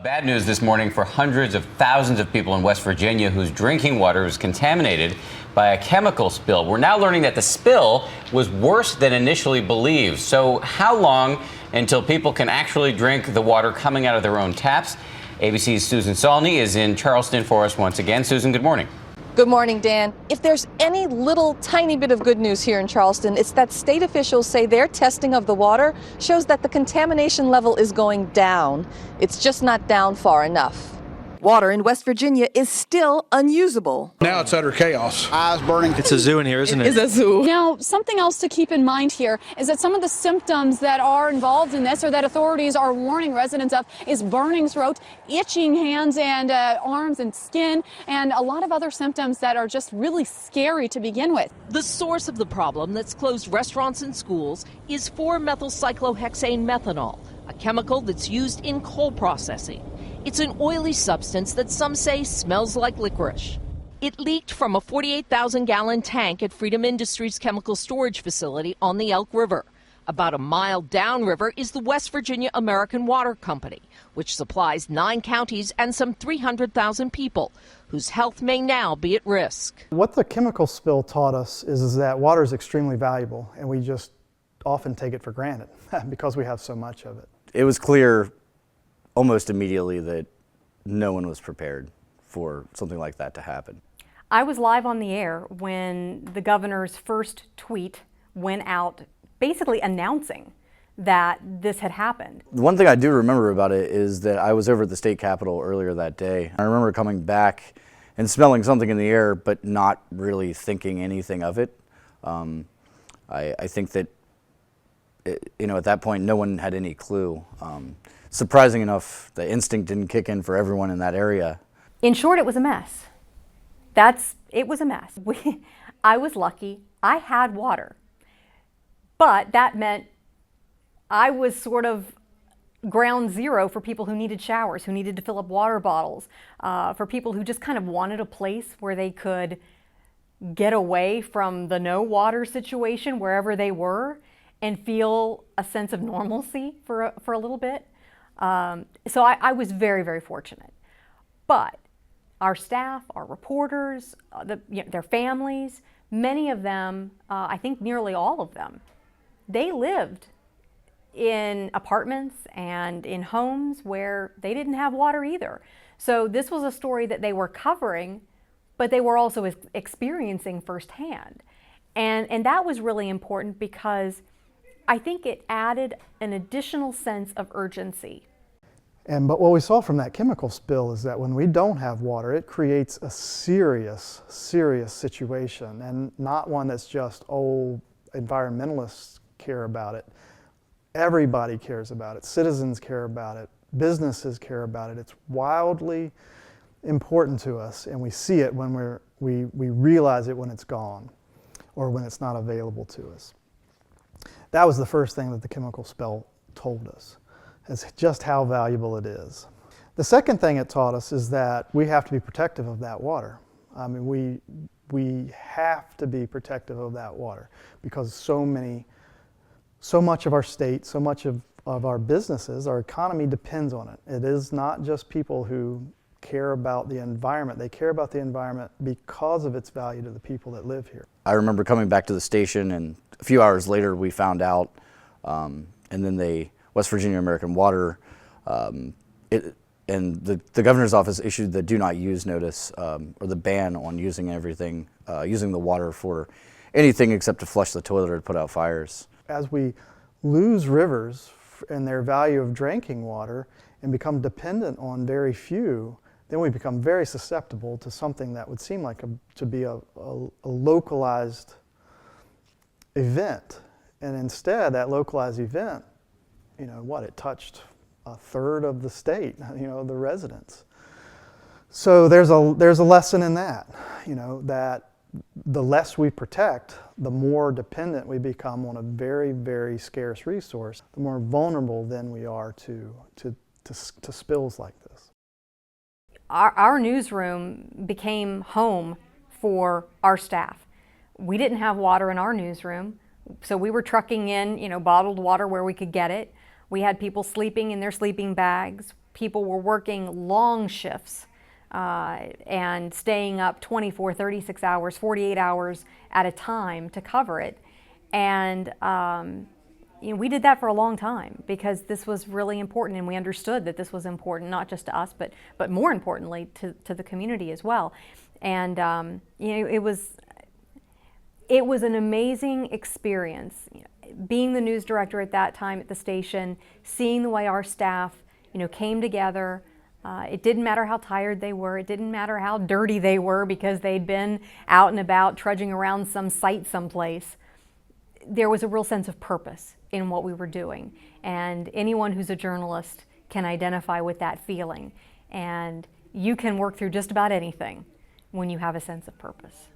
Bad news this morning for hundreds of thousands of people in West Virginia whose drinking water is contaminated by a chemical spill. We're now learning that the spill was worse than initially believed. So how long until people can actually drink the water coming out of their own taps? ABC's Susan Salney is in Charleston for us once again. Susan, good morning. Good morning, Dan. If there's any little tiny bit of good news here in Charleston, it's that state officials say their testing of the water shows that the contamination level is going down. It's just not down far enough. Water in West Virginia is still unusable. Now it's utter chaos. Eyes burning. It's a zoo in here, isn't it? It's a zoo. Now, something else to keep in mind here is that some of the symptoms that are involved in this, or that authorities are warning residents of, is burning throat, itching hands and arms and skin, and a lot of other symptoms that are just really scary to begin with. The source of the problem that's closed restaurants and schools is 4-methylcyclohexane methanol, a chemical that's used in coal processing. It's an oily substance that some say smells like licorice. It leaked from a 48,000-gallon tank at Freedom Industries chemical storage facility on the Elk River. About a mile downriver is the West Virginia American Water Company, which supplies 9 counties and some 300,000 people, whose health may now be at risk. What the chemical spill taught us is that water is extremely valuable, and we just often take it for granted because we have so much of it. It was clear almost immediately that no one was prepared for something like that to happen. I was live on the air when the governor's first tweet went out basically announcing that this had happened. The one thing I do remember about it is that I was over at the state capitol earlier that day. I remember coming back and smelling something in the air, but not really thinking anything of it. I think that, at that point, no one had any clue. Surprising enough, the instinct didn't kick in for everyone in that area. In short, it was a mess. It was a mess. I was lucky. I had water. But that meant I was sort of ground zero for people who needed showers, who needed to fill up water bottles, for people who just kind of wanted a place where they could get away from the no water situation wherever they were and feel a sense of normalcy for a little bit. So I was very, very fortunate. But our staff, our reporters, their families, many of them, I think nearly all of them, they lived in apartments and in homes where they didn't have water either. So this was a story that they were covering, but they were also experiencing firsthand. And that was really important because I think it added an additional sense of urgency. But what we saw from that chemical spill is that when we don't have water, it creates a serious, serious situation, and not one that's just, environmentalists care about it. Everybody cares about it. Citizens care about it. Businesses care about it. It's wildly important to us, and we see it when we realize it when it's gone or when it's not available to us. That was the first thing that the chemical spill told us, is just how valuable it is. The second thing it taught us is that we have to be protective of that water. I mean, we have to be protective of that water because so much of our state, so much of our businesses, our economy depends on it. It is not just people who care about the environment. They care about the environment because of its value to the people that live here. I remember coming back to the station, and a few hours later we found out, and then West Virginia American Water, and the governor's office issued the do not use notice, or the ban on using using the water for anything except to flush the toilet or to put out fires. As we lose rivers and their value of drinking water and become dependent on very few, then we become very susceptible to something that would seem like to be a localized event. And instead, that localized event, it touched a third of the state, the residents. So there's a lesson in that, that the less we protect, the more dependent we become on a very, very scarce resource, the more vulnerable then we are to spills like this. Our newsroom became home for our staff. We didn't have water in our newsroom, so we were trucking in, bottled water where we could get it. We had people sleeping in their sleeping bags. People were working long shifts and staying up 24, 36 hours, 48 hours at a time to cover it. And we did that for a long time because this was really important, and we understood that this was important not just to us, but more importantly to the community as well. And it was an amazing experience. Being the news director at that time at the station, seeing the way our staff came together. It didn't matter how tired they were. It didn't matter how dirty they were because they'd been out and about trudging around some site someplace. There was a real sense of purpose in what we were doing. And anyone who's a journalist can identify with that feeling. And you can work through just about anything when you have a sense of purpose.